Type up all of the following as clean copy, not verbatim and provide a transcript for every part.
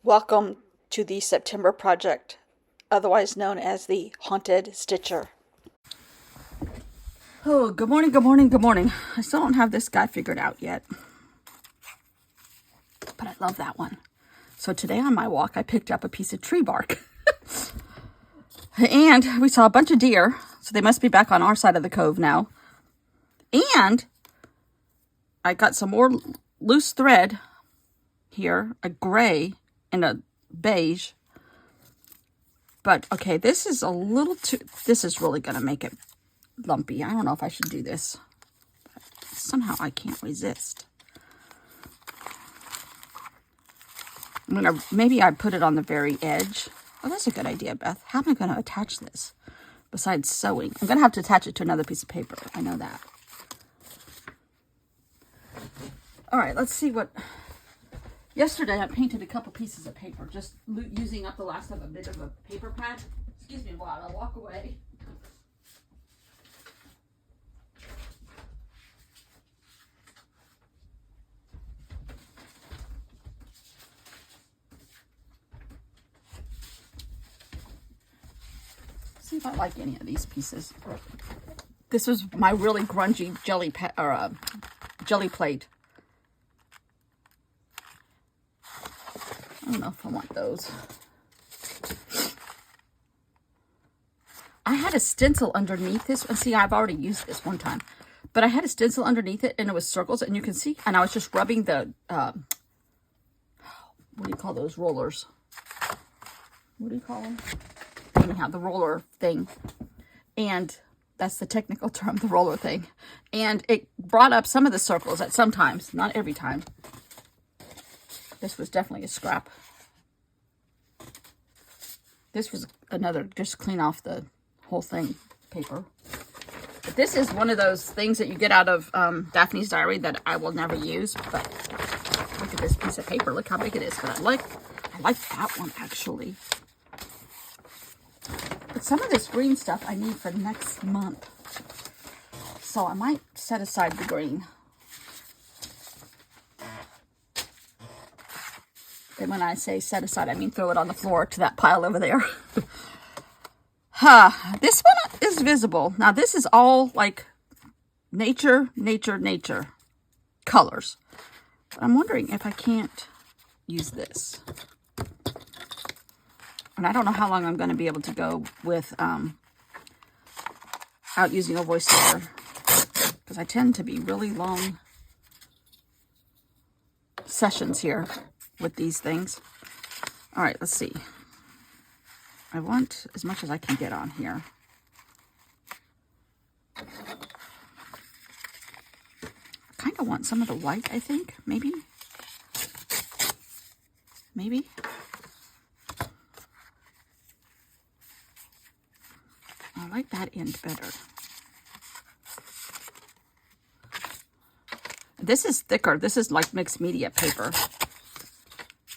Welcome to the September Project, otherwise known as the Haunted Stitcher. Oh, good morning, good morning, good morning. I still don't have this guy figured out yet, but I love that one. So today on my walk, I picked up a piece of tree bark. And we saw a bunch of deer, so they must be back on our side of the cove now. And I got some more loose thread here, a gray and a beige. But, okay, this is a little too... This is really going to make it lumpy. I don't know if I should do this. But somehow I can't resist. Maybe I put it on the very edge. Oh, that's a good idea, Beth. How am I going to attach this besides sewing? I'm going to have to attach it to another piece of paper. I know that. All right, let's see what... Yesterday, I painted a couple pieces of paper, just using up the last of a bit of a paper pad. Excuse me while I walk away. See if I like any of these pieces. This was my really grungy jelly plate. I don't know if I want those. I had a stencil underneath this. And see, I've already used this one time. But I had a stencil underneath it, and it was circles, and you can see. And I was just rubbing the, what do you call those rollers? What do you call them? Anyhow, the roller thing. And that's the technical term, the roller thing. And it brought up some of the circles at some times, not every time. This was definitely a scrap. This was another, just clean off the whole thing paper. But this is one of those things that you get out of Daphne's Diary that I will never use. But look at this piece of paper. Look how big it is. But I like that one, actually. But some of this green stuff I need for next month. So I might set aside the green. And when I say set aside, I mean throw it on the floor to that pile over there. This one is visible. Now this is all like nature colors. But I'm wondering if I can't use this. And I don't know how long I'm going to be able to go with out using a voiceover. Because I tend to be really long sessions here with these things. All right, let's see. I want as much as I can get on here. I kind of want some of the white, I think. Maybe. I like that end better. This is thicker. This is like mixed media paper.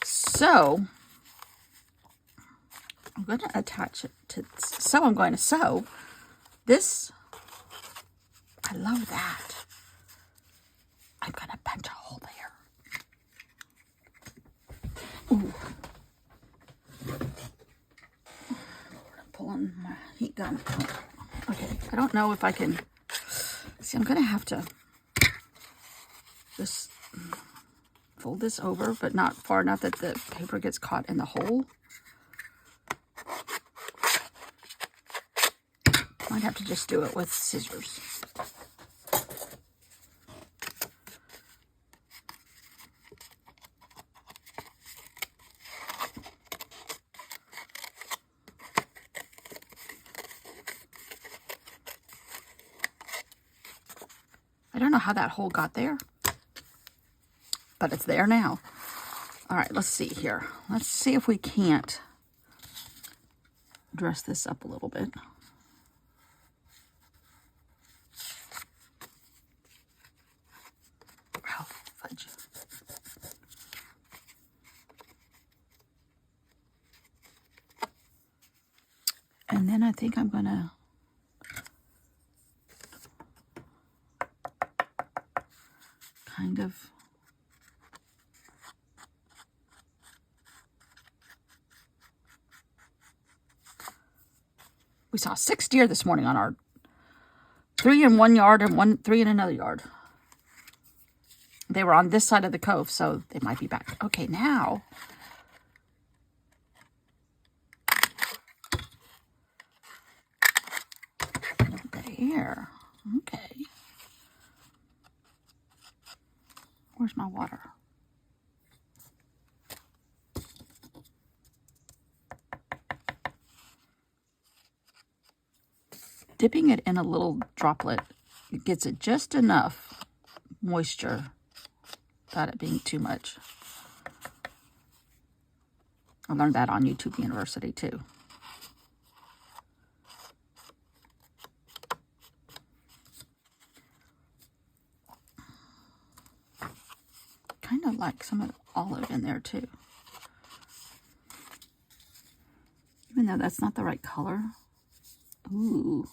So, I'm going to attach it to, so I'm going to sew this. I love that. I'm going to punch a hole there. Ooh. I'm pulling my heat gun. Okay, I don't know if I can, see, I'm going to have to just fold this over, but not far enough that the paper gets caught in the hole. Might have to just do it with scissors. I don't know how that hole got there, but it's there now. All right, let's see here. Let's see if we can't dress this up a little bit. Oh, fudge. And then I think I'm gonna kind of We saw 6 deer this morning on our 3 in one yard and 3 in another yard. They were on this side of the cove, so they might be back. Okay, now there. Okay. Where's my water? Dipping it in a little droplet, it gets it just enough moisture without it being too much. I learned that on YouTube University too. Kind of like some of the olive in there too. Even though that's not the right color. Ooh.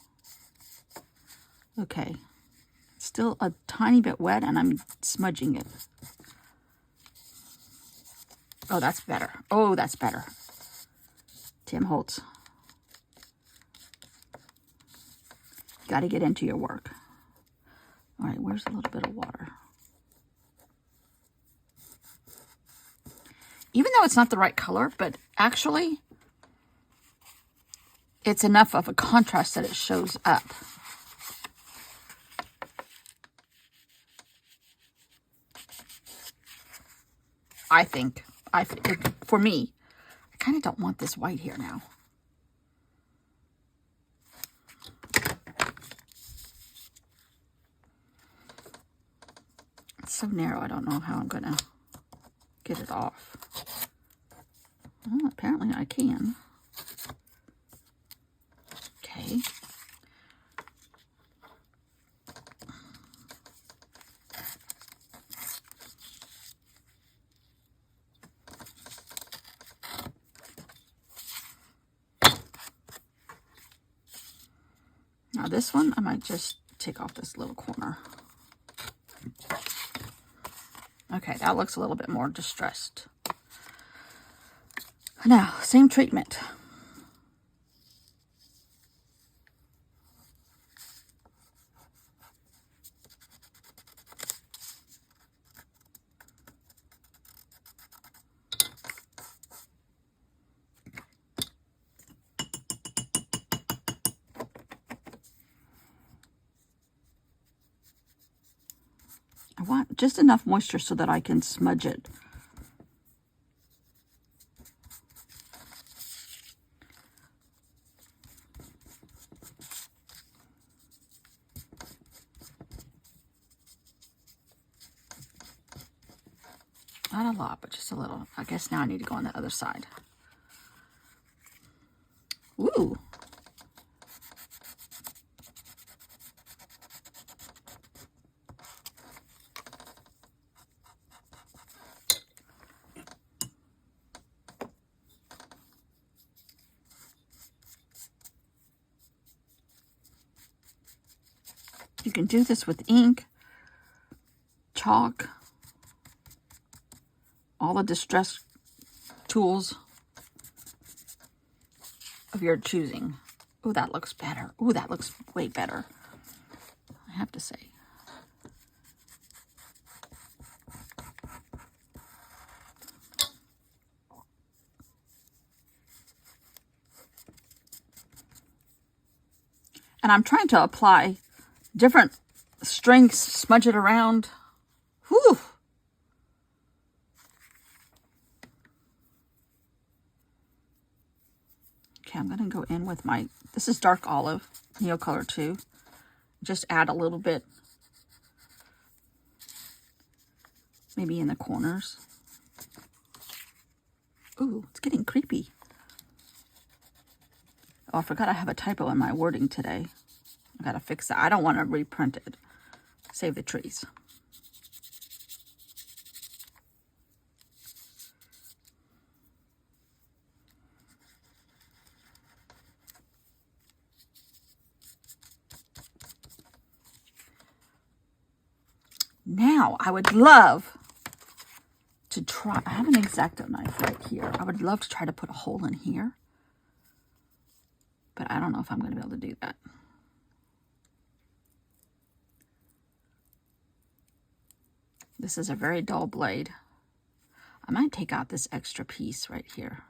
Okay. Still a tiny bit wet and I'm smudging it. Oh, that's better. Oh, that's better. Tim Holtz. Got to get into your work. All right, where's a little bit of water? Even though it's not the right color, but actually it's enough of a contrast that it shows up. I think for me, I kind of don't want this white here now. It's so narrow, I don't know how I'm gonna get it off. Well, apparently I can. Okay. Now this one, I might just take off this little corner. Okay, that looks a little bit more distressed. Now, same treatment. I want just enough moisture so that I can smudge it. Not a lot, but just a little. I guess now I need to go on the other side. Ooh. You can do this with ink, chalk, all the distress tools of your choosing. Oh, that looks better. Oh, that looks way better, I have to say. And I'm trying to apply different strengths, smudge it around. Whew. Okay, I'm going to go in with my, this is dark olive, Neocolor 2. Just add a little bit, maybe in the corners. Ooh, it's getting creepy. Oh, I forgot I have a typo in my wording today. I gotta fix that. I don't want to reprint it. Save the trees. Now, I would love to try, I have an X-Acto knife right here. I would love to try to put a hole in here. But I don't know if I'm going to be able to do that. This is a very dull blade. I might take out this extra piece right here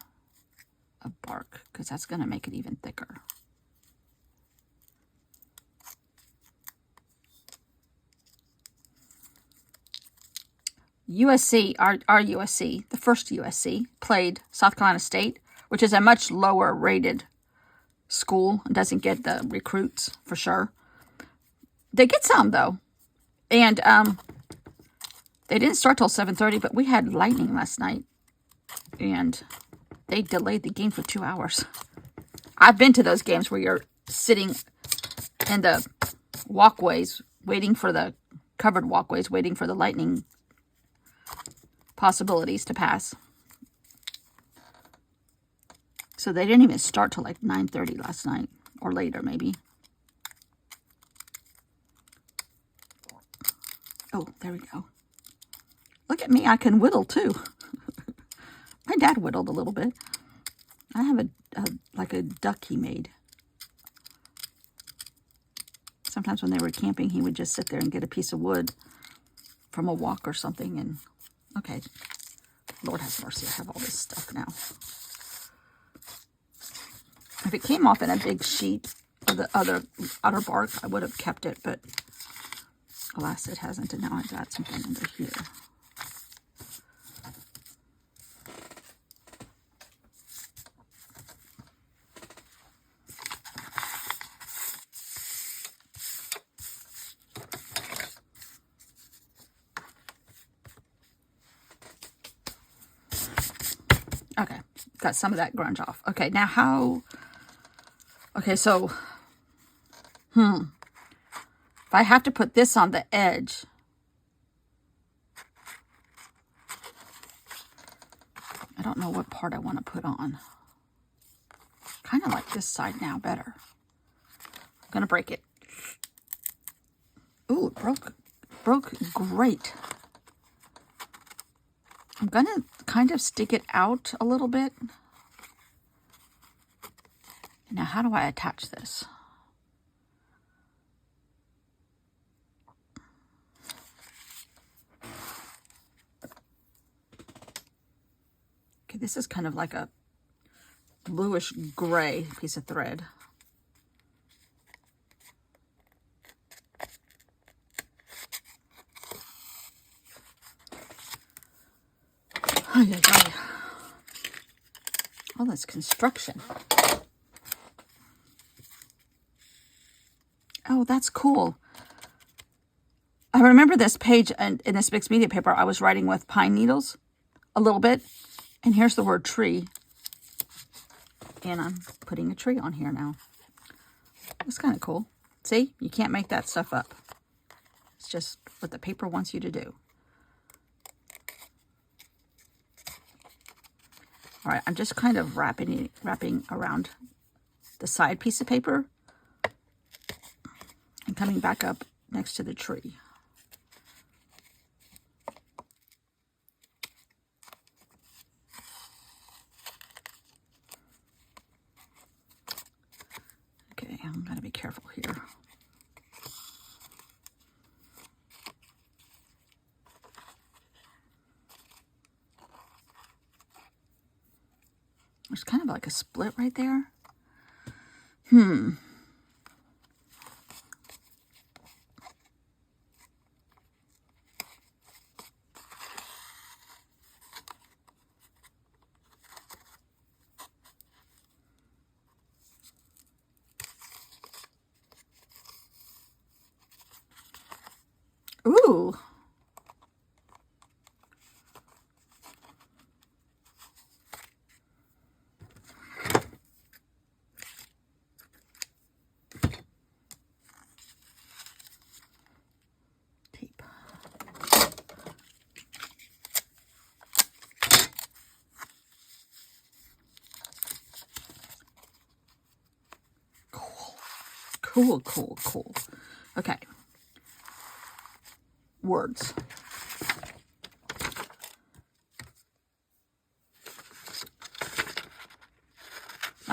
of bark because that's going to make it even thicker. USC, our USC, the first USC, played South Carolina State, which is a much lower rated school and doesn't get the recruits for sure. They get some though. And they didn't start till 7:30, but we had lightning last night. And they delayed the game for 2 hours. I've been to those games where you're sitting in the walkways, waiting for the covered walkways, waiting for the lightning possibilities to pass. So they didn't even start till like 9:30 last night, or later maybe. Oh, there we go. Look at me, I can whittle too. My dad whittled a little bit. I have like a duck he made. Sometimes when they were camping, he would just sit there and get a piece of wood from a walk or something. And okay, Lord have mercy, I have all this stuff now. If it came off in a big sheet of the outer bark, I would have kept it, but alas, it hasn't, and now I've got something under here. Okay, got some of that grunge off. Okay, now how... Okay, so... If I have to put this on the edge... I don't know what part I want to put on. Kind of like this side now better. I'm going to break it. Ooh, it broke great. I'm going to kind of stick it out a little bit. Now, how do I attach this? Okay, this is kind of like a bluish gray piece of thread. Ay, ay, ay. All this construction. Oh, that's cool. I remember this page in this mixed media paper I was writing with pine needles a little bit. And here's the word tree. And I'm putting a tree on here now. It's kind of cool. See, you can't make that stuff up. It's just what the paper wants you to do. All right, I'm just kind of wrapping around the side piece of paper and coming back up next to the tree. Okay, I'm gonna be careful here. There's kind of like a split right there. Ooh. Tape. Cool. Cool. Okay. Words.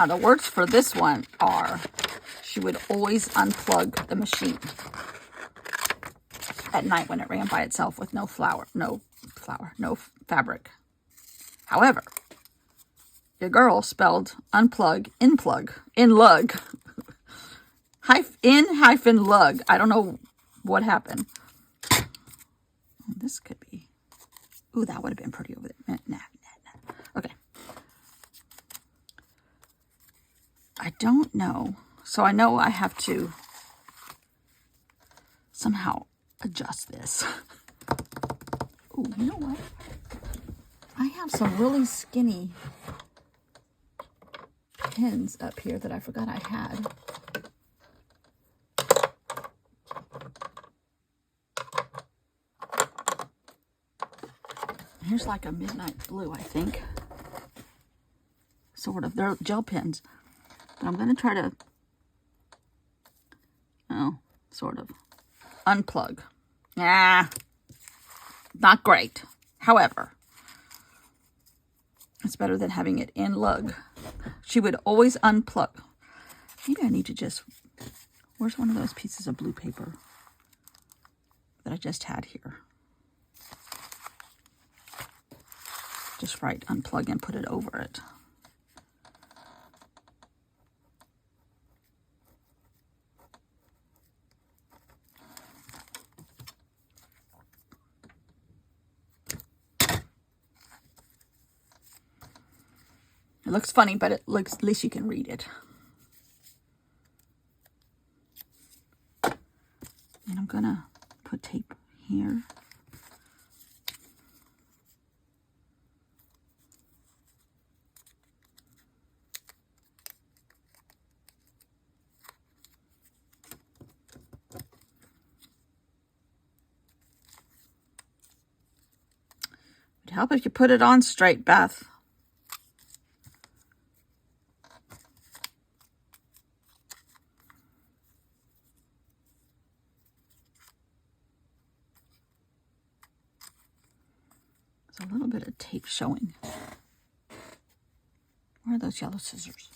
Now, the words for this one are, she would always unplug the machine at night when it ran by itself with no fabric. However, your girl spelled unplug, in lug, lug. I don't know what happened. This could be, ooh, that would have been pretty over there. Nah. Okay. I don't know. So I know I have to somehow adjust this. Ooh, you know what? I have some really skinny pins up here that I forgot I had. Here's like a midnight blue, I think. Sort of. They're gel pens. But I'm going to try to, sort of, unplug. Not great. However, it's better than having it in lug. She would always unplug. Maybe I need to just, where's one of those pieces of blue paper that I just had here? Just write unplug and put it over it. It looks funny, but it looks, at least you can read it. And I'm gonna put tape here. It'd help if you put it on straight, Beth. There's a little bit of tape showing. Where are those yellow scissors?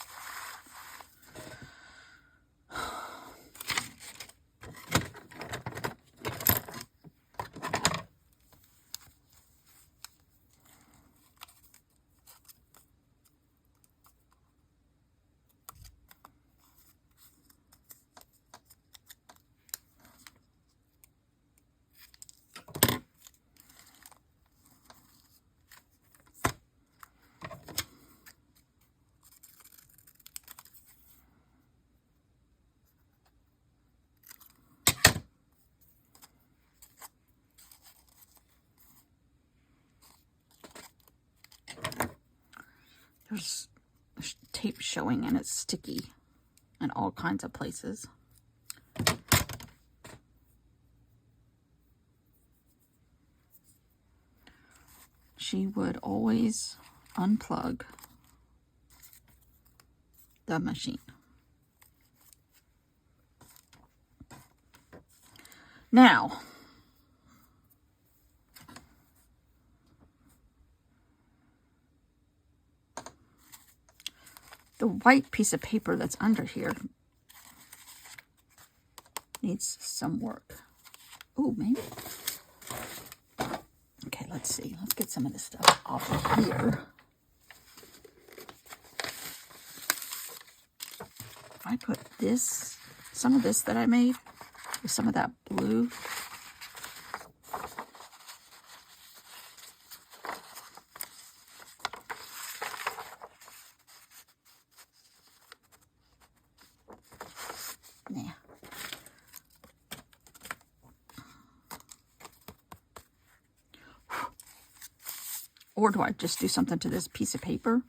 There's tape showing and it's sticky in all kinds of places. She would always unplug the machine. Now, the white piece of paper that's under here needs some work. Ooh, maybe. Okay, let's see. Let's get some of this stuff off of here. If I put this, some of this that I made, with some of that blue. Yeah. Or do I just do something to this piece of paper?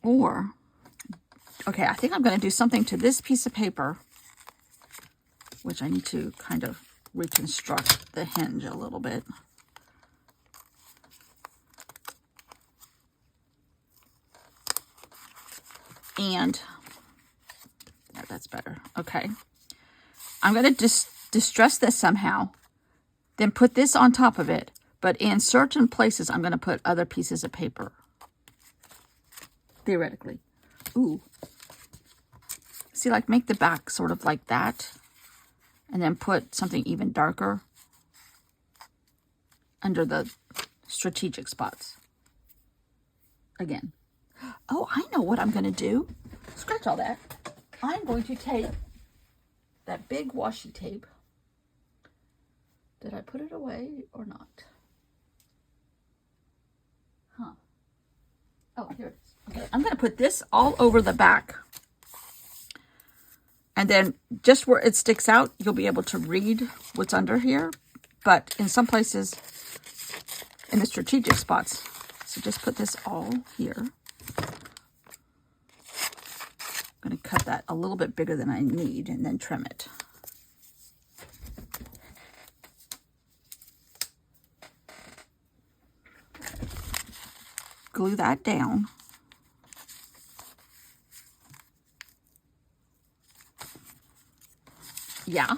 Or, okay, I think I'm going to do something to this piece of paper, which I need to kind of reconstruct the hinge a little bit. And, yeah, that's better. Okay. I'm going to distress this somehow, then put this on top of it. But in certain places, I'm going to put other pieces of paper. Theoretically. Ooh. See, like make the back sort of like that. And then put something even darker under the strategic spots. Again. Oh, I know what I'm going to do. Scratch all that. I'm going to take that big washi tape. Did I put it away or not? Huh. Oh, here it is. Okay, I'm going to put this all over the back. And then just where it sticks out, you'll be able to read what's under here. But in some places, in the strategic spots, so just put this all here. I'm going to cut that a little bit bigger than I need and then trim it. Glue that down. Yeah.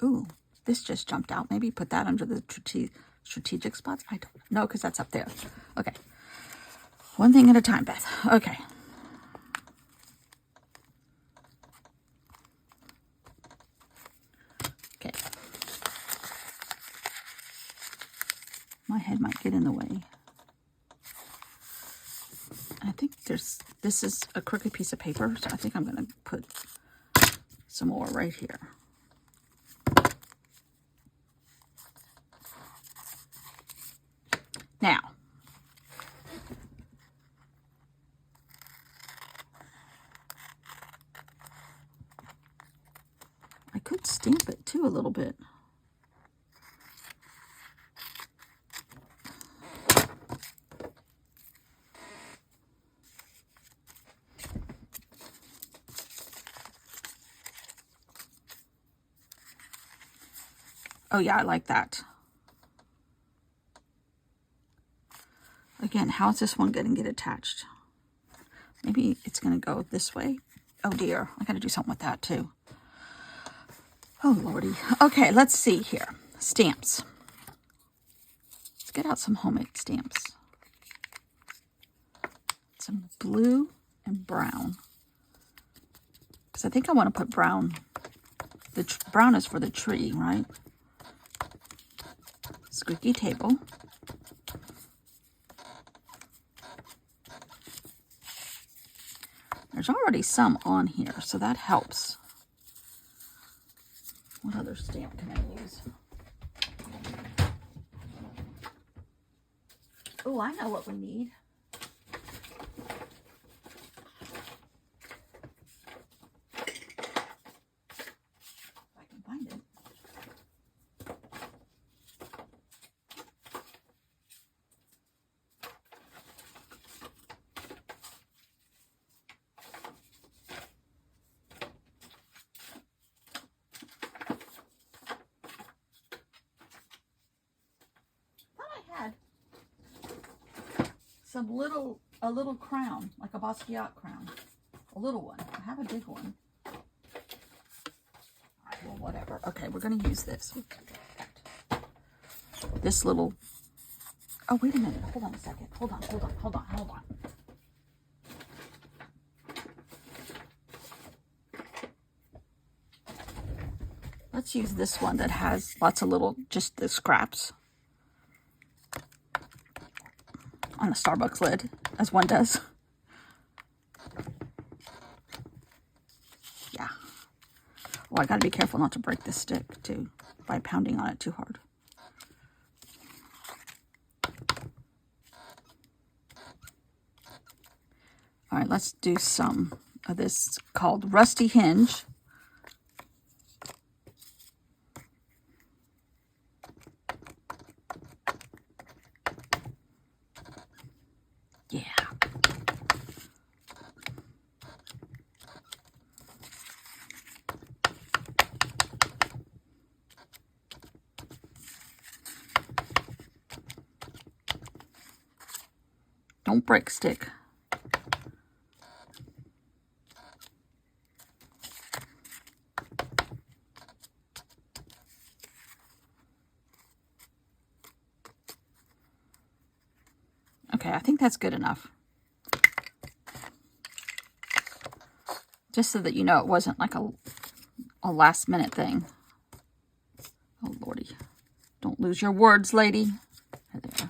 Ooh, this just jumped out. Maybe put that under the strategic spots. I don't know, because that's up there. Okay. One thing at a time, Beth. Okay. Okay. My head might get in the way. I think this is a crooked piece of paper, so I think I'm going to put some more right here. Now, I could stamp it too a little bit. Oh yeah, I like that. Again, how is this one going to get attached? Maybe it's going to go this way. Oh dear, I got to do something with that too. Oh lordy. Okay, let's see here. Stamps. Let's get out some homemade stamps. Some blue and brown. Because I think I want to put brown. The brown is for the tree, right? Squeaky table. There's already some on here, so that helps. What other stamp can I use? Oh, I know what we need. If I can find it. A little crown, like a Basquiat crown. A little one. I have a big one. All right, well, whatever. Okay, we're going to use this. This little... Oh, wait a minute. Hold on a second. Hold on. Let's use this one that has lots of little, just the scraps on the Starbucks lid, as one does. Yeah. Well, I gotta be careful not to break this stick, too, by pounding on it too hard. All right, let's do some of this called Rusty Hinge. Yeah. Don't break stick. Okay, I think that's good enough. Just so that you know it wasn't like a last minute thing. Oh, Lordy. Don't lose your words, lady. There.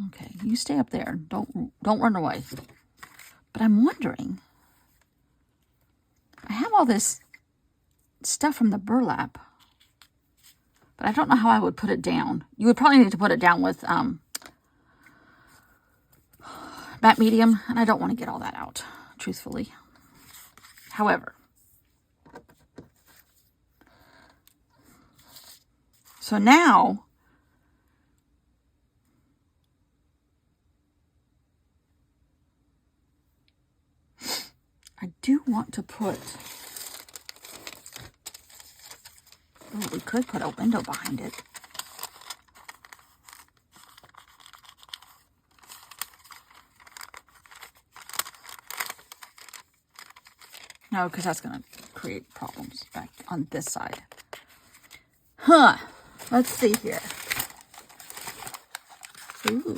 Okay, you stay up there. Don't run away. But I'm wondering, I have all this stuff from the burlap, but I don't know how I would put it down. You would probably need to put it down with matte medium, and I don't want to get all that out, truthfully. However, so now I do want to put, oh, we could put a window behind it. No, because that's going to create problems back on this side. Huh. Let's see here. Ooh.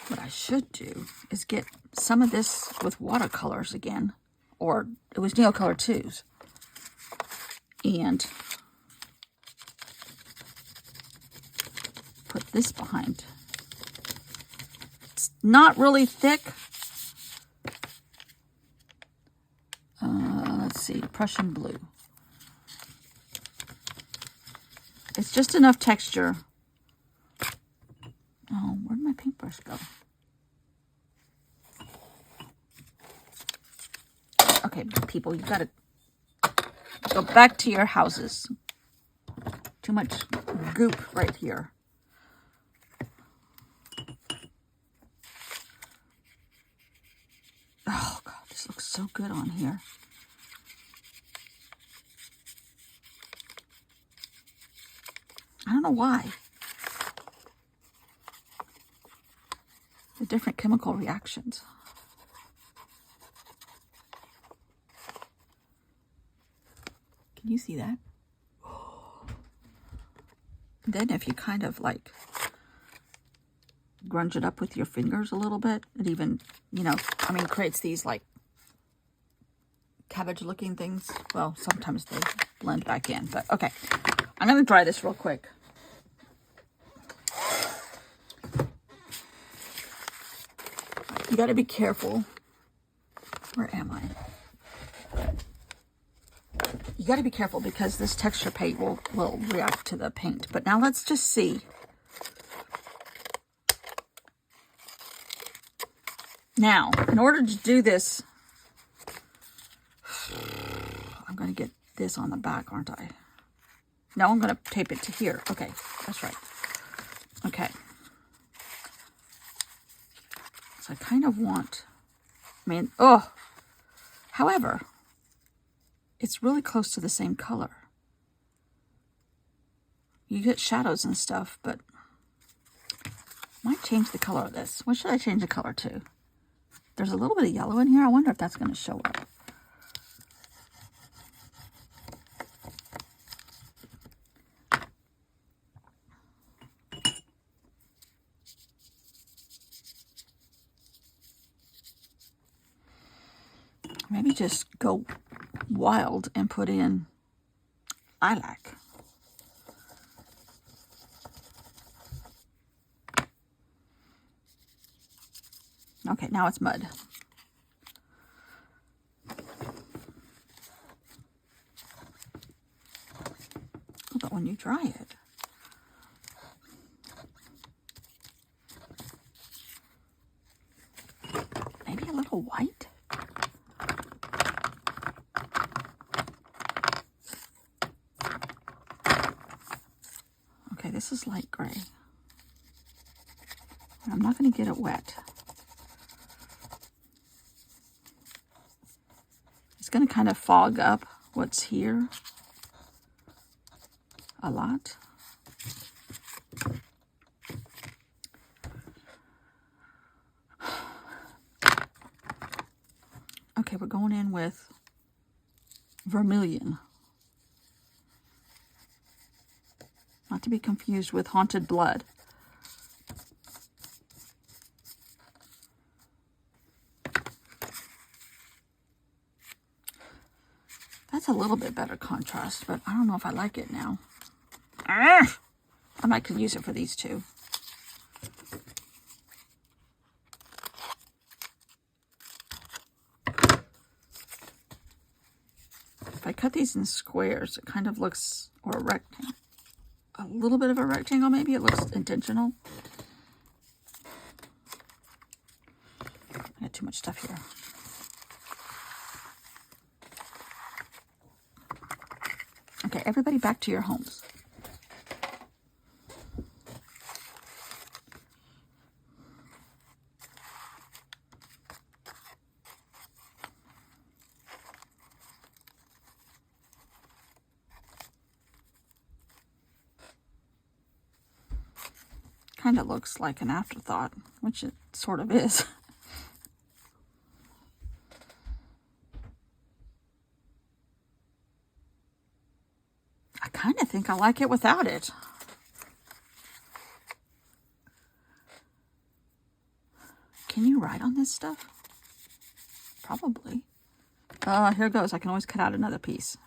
What I should do is get some of this with watercolors again. Or it was Neocolor 2s. And put this behind. It's not really thick. Let's see, Prussian blue. It's just enough texture. Oh, where'd my paintbrush go? Okay, people, you gotta go back to your houses. Too much goop right here. Oh, God, this looks so good on here. I don't know why. The different chemical reactions. Can you see that? Then if you kind of like grunge it up with your fingers a little bit, it even, you know, I mean, creates these like cabbage looking things. Well, sometimes they blend back in, but okay. I'm going to dry this real quick. You got to be careful. Where am I? You got to be careful because this texture paint will react to the paint. But now let's just see. Now, in order to do this, I'm going to get this on the back, aren't I? No, I'm going to tape it to here. Okay, that's right. Okay. So I kind of want, I mean, oh, however, it's really close to the same color. You get shadows and stuff, but I might change the color of this. What should I change the color to? There's a little bit of yellow in here. I wonder if that's going to show up. Maybe just go wild and put in lilac. Okay, now it's mud. But when you dry it, maybe a little white. Okay, this is light gray. I'm not going to get it wet. It's going to kind of fog up what's here a lot. Okay, we're going in with vermilion. Not to be confused with Haunted Blood. That's a little bit better contrast, but I don't know if I like it now. I might could use it for these two. If I cut these in squares, it kind of looks, or a rectangle, a little bit of a rectangle maybe. It looks intentional. I got too much stuff here. Okay, everybody back to your homes. Kind of looks like an afterthought, which it sort of is. I kind of think I like it without it. Can you write on this stuff? Probably. Here goes. I can always cut out another piece.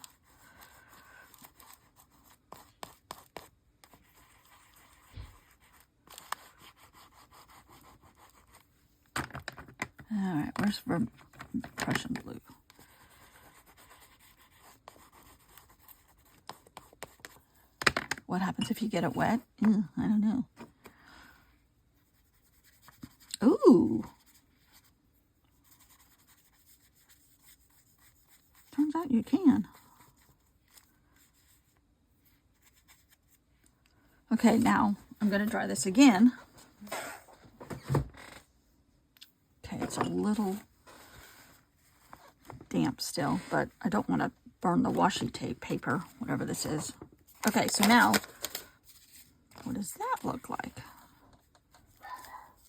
Alright, where's Prussian blue? What happens if you get it wet? I don't know. Ooh. Turns out you can. Okay, now I'm going to dry this again. Okay, it's a little damp still, but I don't want to burn the washi tape paper, whatever this is. Okay, so now, what does that look like?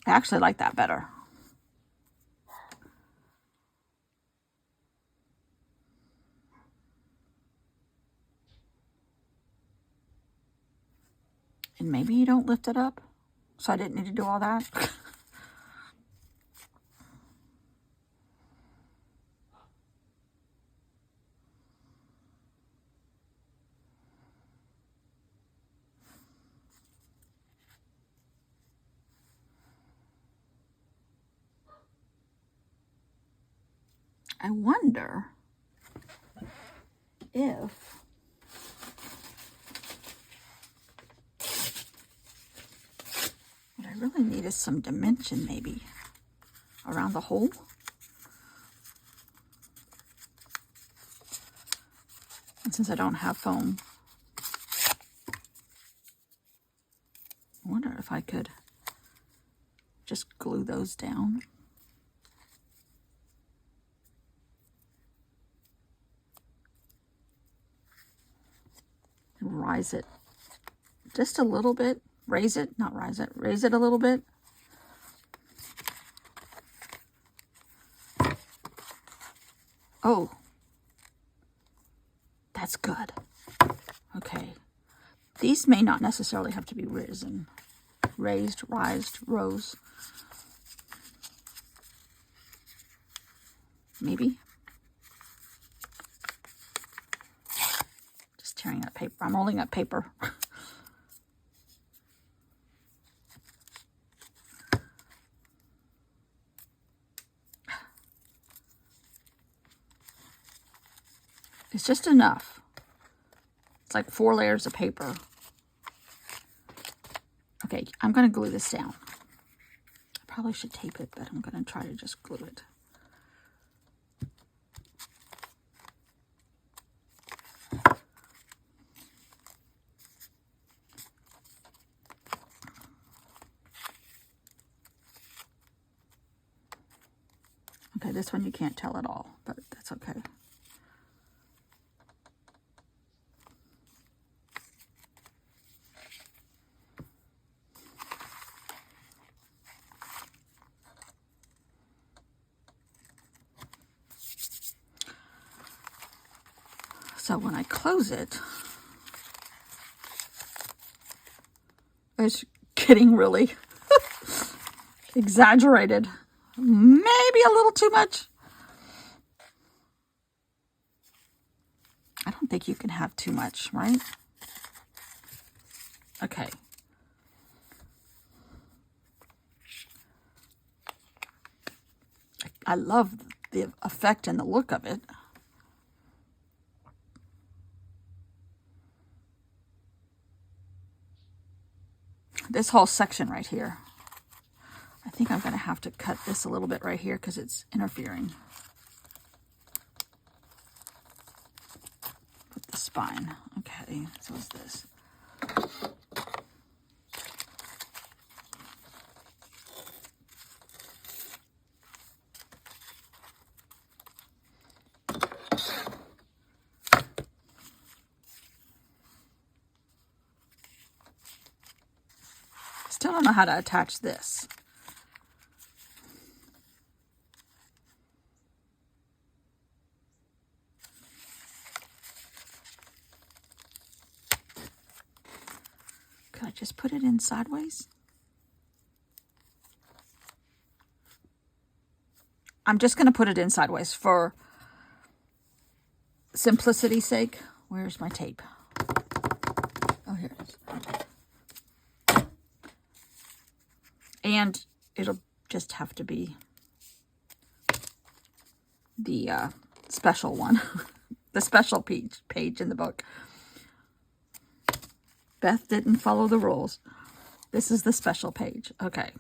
I actually like that better. And maybe you don't lift it up, so I didn't need to do all that. I wonder if what I really need is some dimension maybe around the hole. And since I don't have foam, I wonder if I could just glue those down. Rise it just a little bit. Raise it, not rise it. Raise it a little bit. Oh, that's good. Okay. These may not necessarily have to be risen. Raised, rised, rose. Maybe. Just tearing up paper. I'm rolling up paper. It's just enough. It's like 4 layers of paper. Okay, I'm going to glue this down. I probably should tape it, but I'm going to try to just glue it. Okay, this one you can't tell at all, but that's okay. So when I close it, it's getting really exaggerated. Maybe a little too much. I don't think you can have too much, right? Okay. I love the effect and the look of it. This whole section right here. I think I'm going to have to cut this a little bit right here because it's interfering with the spine. Okay, so is this. Still don't know how to attach this. Could I just put it in sideways? I'm just going to put it in sideways for simplicity's sake. Where's my tape? Oh, here it is. And it'll just have to be the special one, the special page in the book. Beth didn't follow the rules. This is the special page. Okay.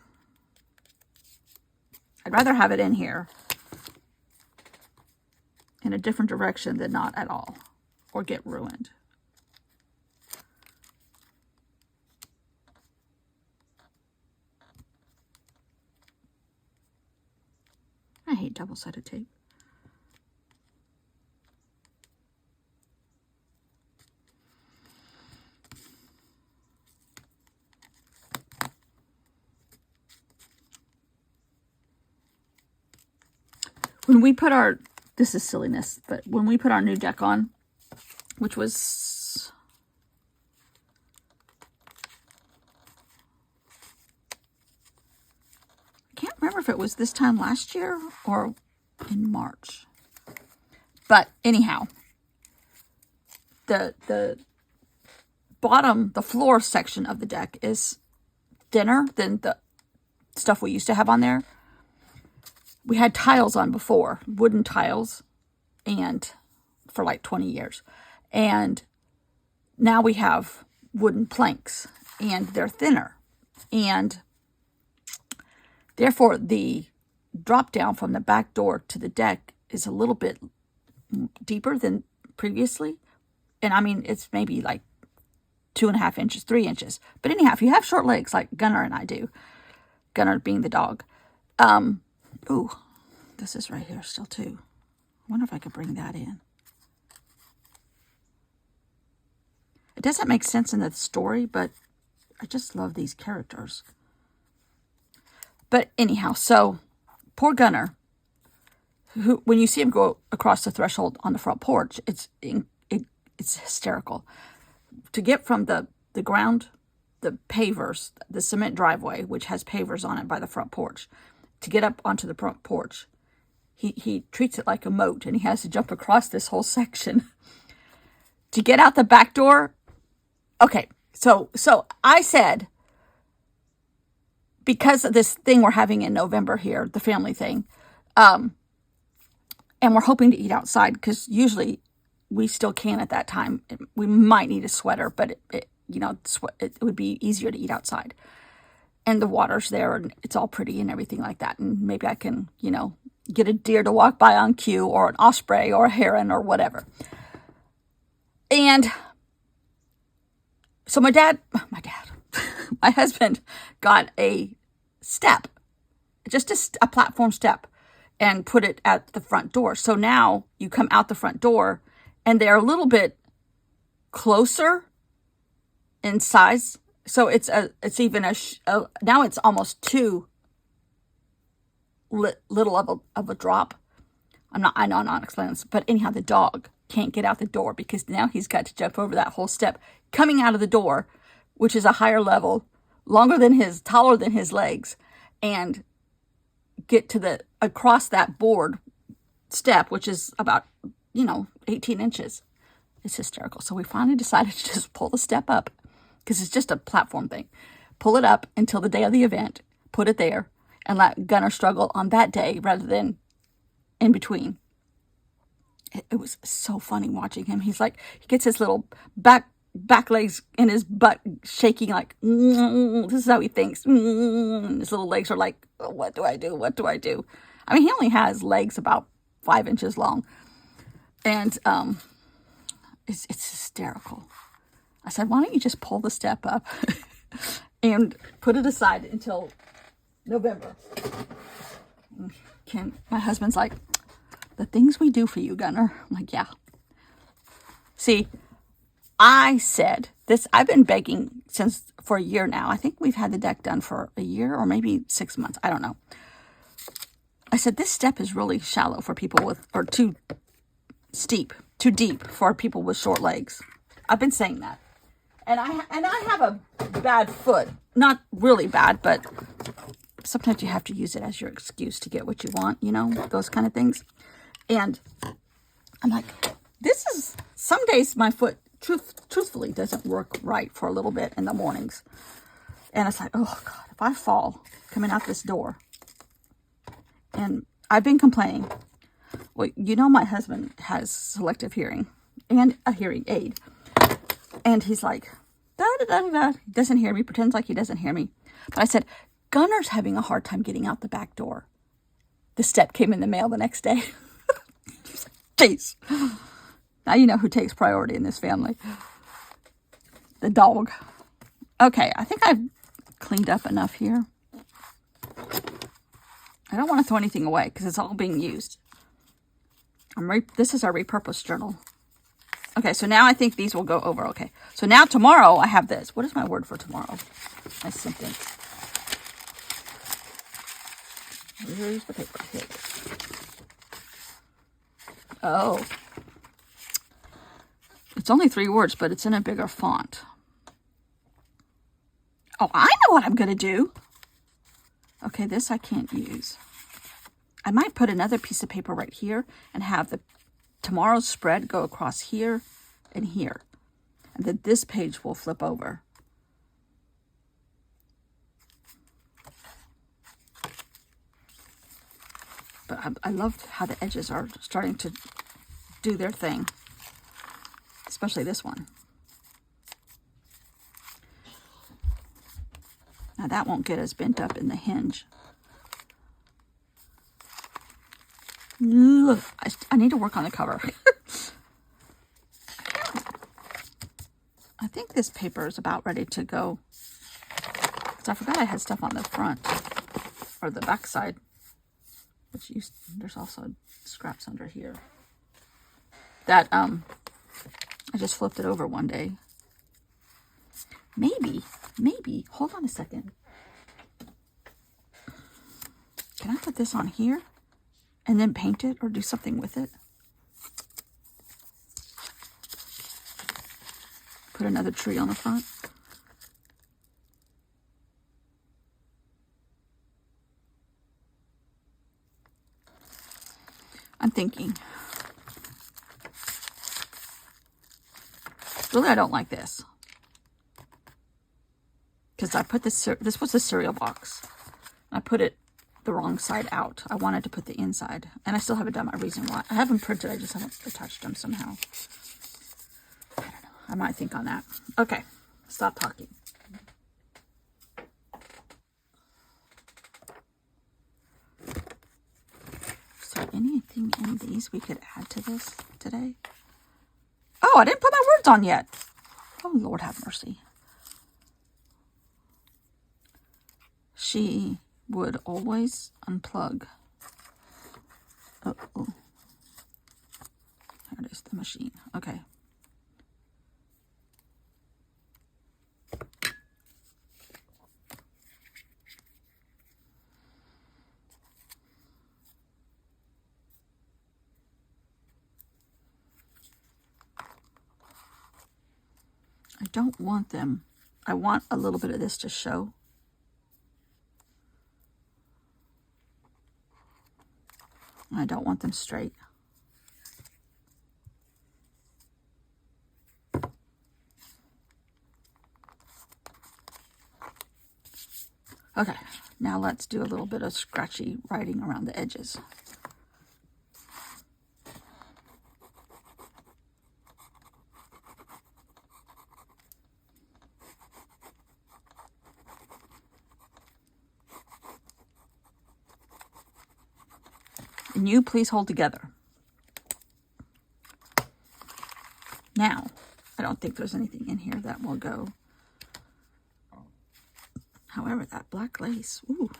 I'd rather have it in here in a different direction than not at all, or get ruined. I hate double-sided tape. When we put our, this is silliness, but when we put our new deck on, which was, I can't remember if it was this time last year or in March. But anyhow, the bottom, the floor section of the deck is thinner than the stuff we used to have on there. We had tiles on before, wooden tiles, and for like 20 years. And now we have wooden planks, and they're thinner. And therefore, the drop down from the back door to the deck is a little bit deeper than previously. And I mean, it's maybe like 2.5 inches, 3 inches. But anyhow, if you have short legs like Gunner and I do, Gunner being the dog, ooh, this is right here still too. I wonder if I could bring that in. It doesn't make sense in the story, but I just love these characters. But anyhow, so poor Gunner, who, when you see him go across the threshold on the front porch, it's hysterical. To get from the ground, the pavers, the cement driveway, which has pavers on it by the front porch, to get up onto the front porch, he treats it like a moat, and he has to jump across this whole section. To get out the back door, okay, so I said, because of this thing we're having in November here, the family thing, and we're hoping to eat outside, because usually we still can at that time. We might need a sweater, but it would be easier to eat outside. And the water's there, and it's all pretty and everything like that. And maybe I can, get a deer to walk by on cue, or an osprey, or a heron, or whatever. And so my husband got a step, just a platform step, and put it at the front door. So now you come out the front door, and they're a little bit closer in size. So it's even now it's almost too little of a drop. I know I'm not explaining this, but anyhow, the dog can't get out the door because now he's got to jump over that whole step coming out of the door, which is a higher level, taller than his legs, and get to across that board step, which is about, 18 inches. It's hysterical. So we finally decided to just pull the step up because it's just a platform thing. Pull it up until the day of the event, put it there, and let Gunnar struggle on that day rather than in between. It was so funny watching him. He gets his little back legs in his butt shaking like, this is how he thinks. And his little legs are like, oh, what do I do? What do I do? I mean, he only has legs about 5 inches long. And it's hysterical. I said, why don't you just pull the step up and put it aside until November? My husband's like, the things we do for you, Gunnar. I'm like, yeah. See, I said this, I've been begging for a year now. I think we've had the deck done for a year or maybe 6 months. I don't know. I said, this step is really shallow for people or too steep, too deep for people with short legs. I've been saying that. And I have a bad foot. Not really bad, but sometimes you have to use it as your excuse to get what you want, those kind of things. And I'm like, some days my foot truthfully doesn't work right for a little bit in the mornings. And it's like, oh God, if I fall coming out this door. And I've been complaining. Well, my husband has selective hearing and a hearing aid. And he's like, da da da da. He doesn't hear me, pretends like he doesn't hear me. But I said, Gunnar's having a hard time getting out the back door. The step came in the mail the next day. Jeez. Now you know who takes priority in this family. The dog. Okay, I think I've cleaned up enough here. I don't want to throw anything away because it's all being used. This is our repurposed journal. Okay, so now I think these will go over. Okay, so now tomorrow I have this. What is my word for tomorrow? My sentence. Here's the paper. Here it is. Oh. It's only 3 words, but it's in a bigger font. Oh, I know what I'm going to do. Okay, this I can't use. I might put another piece of paper right here and have tomorrow's spread go across here and here. And then this page will flip over. But I love how the edges are starting to do their thing. Especially this one. Now that won't get as bent up in the hinge. Look, I need to work on the cover. I think this paper is about ready to go. Because I forgot I had stuff on the front. Or the back side. There's also scraps under here. That, I just flipped it over one day. Maybe, hold on a second. Can I put this on here and then paint it or do something with it? Put another tree on the front. I'm thinking. Really, I don't like this. Because I put this was a cereal box. I put it the wrong side out. I wanted to put the inside. And I still haven't done my reason why. I haven't printed, I just haven't attached them somehow. I don't know. I might think on that. Okay, stop talking. Is there anything in these we could add to this today? Oh, I didn't put my words on yet. Oh, Lord have mercy. She would always unplug. Oh. There it is, the machine. Okay. don't want them. I want a little bit of this to show. I don't want them straight. Okay, now let's do a little bit of scratchy writing around the edges. And you please hold together. Now, I don't think there's anything in here that will go. However, that black lace, ooh.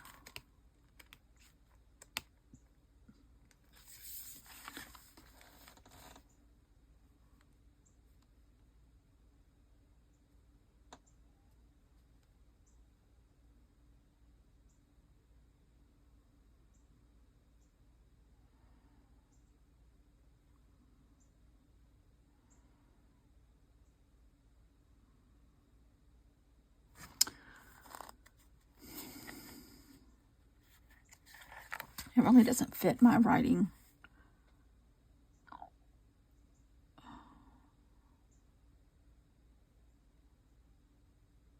It really doesn't fit my writing.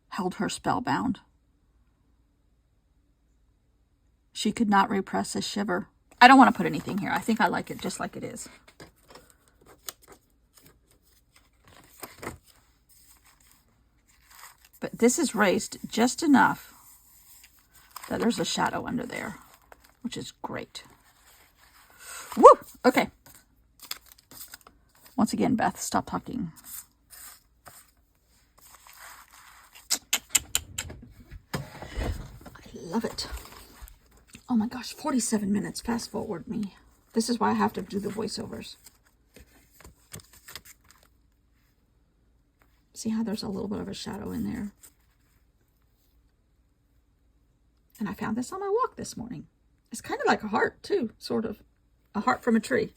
Held her spellbound. She could not repress a shiver. I don't want to put anything here. I think I like it just like it is. But this is raised just enough that there's a shadow under there, which is great. Woo! Okay. Once again, Beth, stop talking. I love it. Oh my gosh, 47 minutes. Fast forward me. This is why I have to do the voiceovers. See how there's a little bit of a shadow in there? And I found this on my walk this morning. It's kind of like a heart too, sort of. A heart from a tree.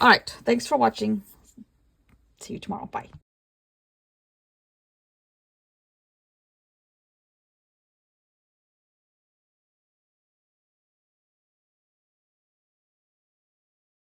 All right, thanks for watching. See you tomorrow. Bye.